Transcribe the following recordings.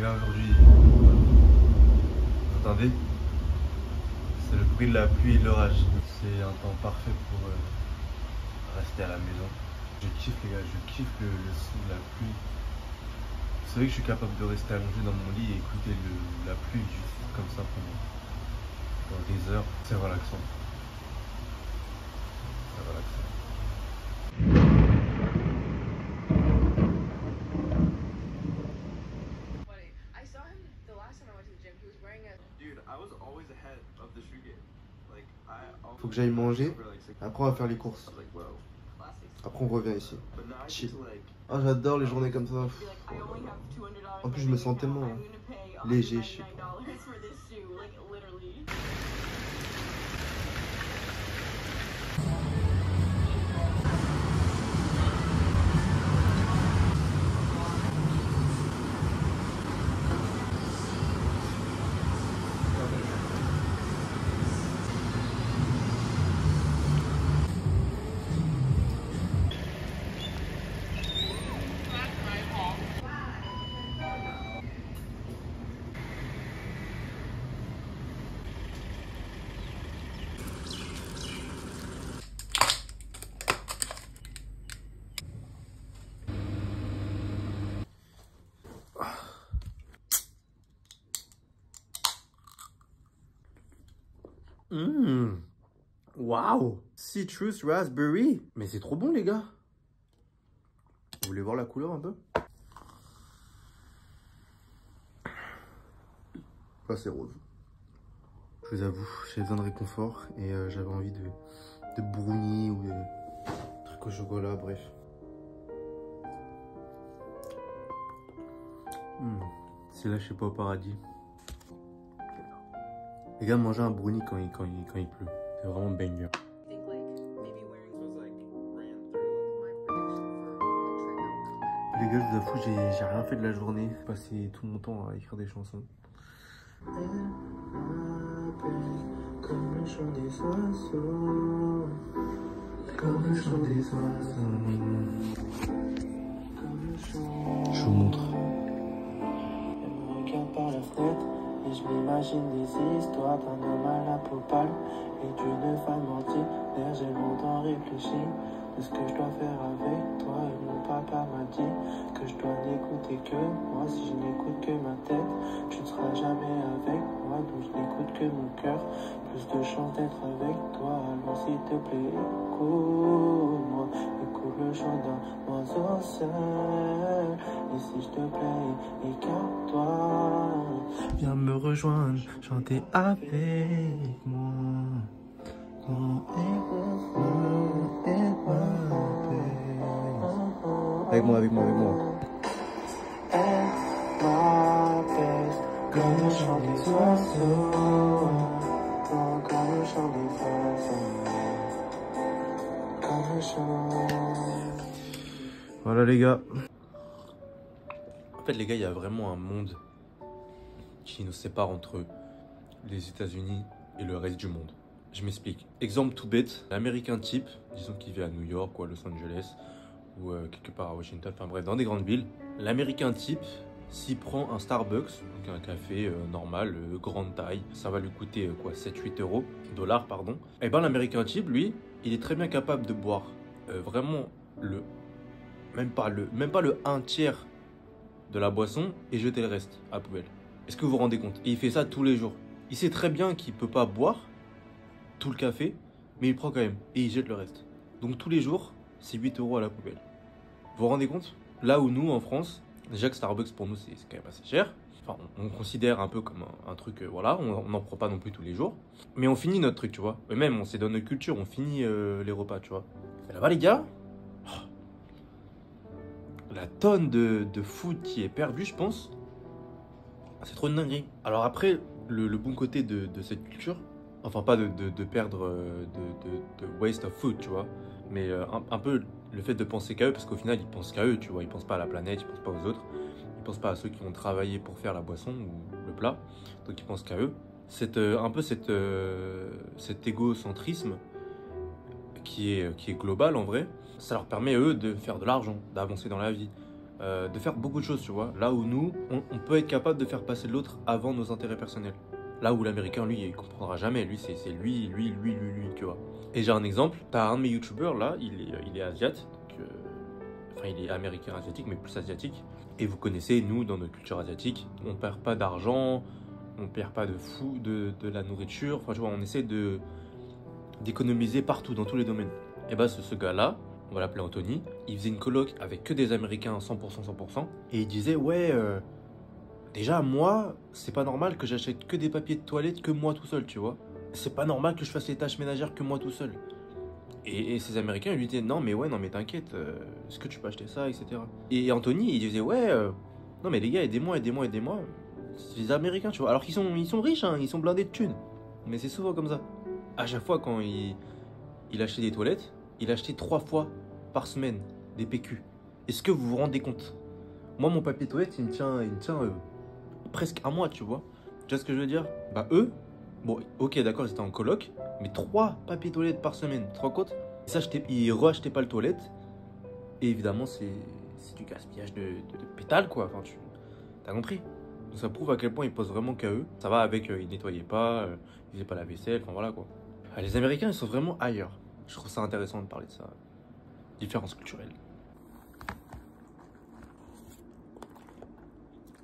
là aujourd'hui, vous entendez? C'est le bruit de la pluie et de l'orage. C'est un temps parfait pour rester à la maison. Je kiffe les gars, je kiffe le son de la pluie. Vous savez que je suis capable de rester allongé dans mon lit et écouter la pluie juste comme ça pendant des heures. C'est relaxant. C'est relaxant. Faut que j'aille manger, après on va faire les courses. Après on revient ici. Chill. Ah j'adore les journées comme ça. En plus je me sens tellement léger, je sais pas. Waouh! Citrus raspberry! Mais c'est trop bon les gars! Vous voulez voir la couleur un peu? Là c'est rose. Je vous avoue, j'ai besoin de réconfort et j'avais envie de brownie ou de trucs au chocolat, bref. C'est là, je sais pas, au paradis. Les gars, manger un brownie quand il pleut, c'est vraiment banger. Les gars, je vous avoue, j'ai rien fait de la journée. J'ai passé tout mon temps à écrire des chansons. Comme le chant des oiseaux, comme le chant des oiseaux. Je vous montre. Elle me regarde par la fenêtre et je m'imagine des histoires d'un homme à la peau pâle et d'une femme mentie. D'ailleurs, j'ai longtemps réfléchi de ce que je dois faire avec toi. Et mon papa m'a dit que je dois n'écouter que moi. Si je n'écoute que ma tête, tu ne seras jamais avec moi. Donc je n'écoute que mon cœur. Plus de chance d'être avec toi. Alors s'il te plaît, écoute-moi. Écoute le chant d'un oiseau seul. Et si je te plais, écarte-toi. Viens me rejoindre, chanter avec moi. Avec moi, avec moi, avec moi. Elle m'appelle comme le chant des oiseaux, comme le chant des oiseaux, comme le chant. Voilà les gars. En fait les gars, il y a vraiment un monde qui nous sépare entre les États-Unis et le reste du monde. Je m'explique. Exemple tout bête, l'américain type, disons qu'il vit à New York ou à Los Angeles ou quelque part à Washington, enfin bref, dans des grandes villes. L'américain type, s'il prend un Starbucks, donc un café normal, grande taille, ça va lui coûter quoi, 7-8 euros, dollars pardon. Et ben l'américain type, lui, il est très bien capable de boire vraiment même pas le 1/3 de la boisson et jeter le reste à la poubelle. Est-ce que vous vous rendez compte? Et il fait ça tous les jours. Il sait très bien qu'il peut pas boire tout le café, mais il prend quand même et il jette le reste. Donc tous les jours, c'est 8 euros à la poubelle. Vous vous rendez compte? Là où nous, en France, déjà que Starbucks pour nous, c'est quand même assez cher. Enfin, on considère un peu comme un truc, voilà, on n'en prend pas non plus tous les jours. Mais on finit notre truc, tu vois. Et même, c'est dans notre culture, on finit les repas, tu vois. Et là-bas, les gars, la tonne de food qui est perdue, je pense, c'est trop une dinguerie. Alors après, le bon côté de cette culture, enfin pas de perdre de waste of food, tu vois, mais un peu le fait de penser qu'à eux, parce qu'au final ils pensent qu'à eux, tu vois, ils pensent pas à la planète, ils pensent pas aux autres, ils pensent pas à ceux qui vont travailler pour faire la boisson ou le plat, donc ils pensent qu'à eux. Un peu cet égocentrisme qui est global en vrai, ça leur permet eux de faire de l'argent, d'avancer dans la vie. de faire beaucoup de choses, tu vois. Là où nous, on peut être capable de faire passer l'autre avant nos intérêts personnels. Là où l'américain, lui, il comprendra jamais. Lui, c'est lui, tu vois. Et j'ai un exemple. T'as un de mes youtubeurs, là, il est asiate. Donc, enfin, il est américain asiatique, mais plus asiatique. Et vous connaissez, nous, dans notre culture asiatique, on perd pas d'argent, on perd pas de la nourriture. Enfin, tu vois, on essaie d'économiser partout, dans tous les domaines. Et bah, ce gars-là, on va l'appeler Anthony, il faisait une coloc avec que des Américains à 100%. Et il disait, ouais, déjà, moi, c'est pas normal que j'achète que des papiers de toilette que moi tout seul, tu vois. C'est pas normal que je fasse les tâches ménagères que moi tout seul. Et ces Américains, ils lui disaient, non, mais t'inquiète, est-ce que tu peux acheter ça, etc. Et Anthony, il disait, ouais, non, mais les gars, aidez-moi. C'est les Américains, tu vois. Alors qu'ils sont riches, hein, ils sont blindés de thunes. Mais c'est souvent comme ça. À chaque fois, quand il achetait des toilettes, il achetait 3 fois par semaine des PQ. Est-ce que vous vous rendez compte? Moi, mon papier toilette, il me tient presque un mois, tu vois. Tu vois ce que je veux dire? Bah, eux, bon, ok, d'accord, ils étaient en coloc, mais 3 papiers toilettes par semaine, 3 côtes. Ça, ils rachetaient pas le toilette. Et évidemment, c'est du gaspillage de pétales, quoi. Enfin, t'as compris? Donc, ça prouve à quel point ils posent vraiment qu'à eux. Ça va avec, ils nettoyaient pas, ils faisaient pas la vaisselle, enfin voilà, quoi. Ah, les Américains, ils sont vraiment ailleurs. Je trouve ça intéressant de parler de ça. Différence culturelle.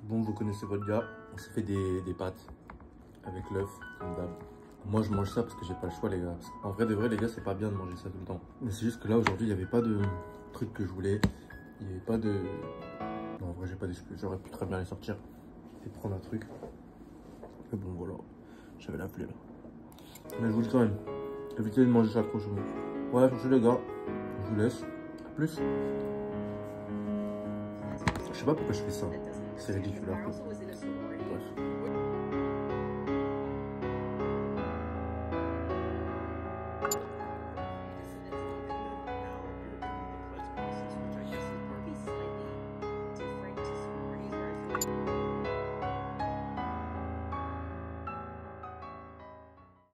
Bon, vous connaissez votre gars. On s'est fait des pâtes avec l'œuf, comme d'hab. Moi, je mange ça parce que j'ai pas le choix, les gars. En vrai, de vrai, les gars, c'est pas bien de manger ça tout le temps. Mais c'est juste que là, aujourd'hui, il n'y avait pas de truc que je voulais. Il n'y avait pas de... Non, en vrai, j'ai pas d'excuses. J'aurais pu très bien les sortir et prendre un truc. Mais bon, voilà. J'avais la flemme. Mais je vous dis quand même, évitez de manger ça trop chaud. Ouais, sur ce, les gars, je vous laisse. A plus. Je sais pas pourquoi je fais ça. C'est ridicule. Bref.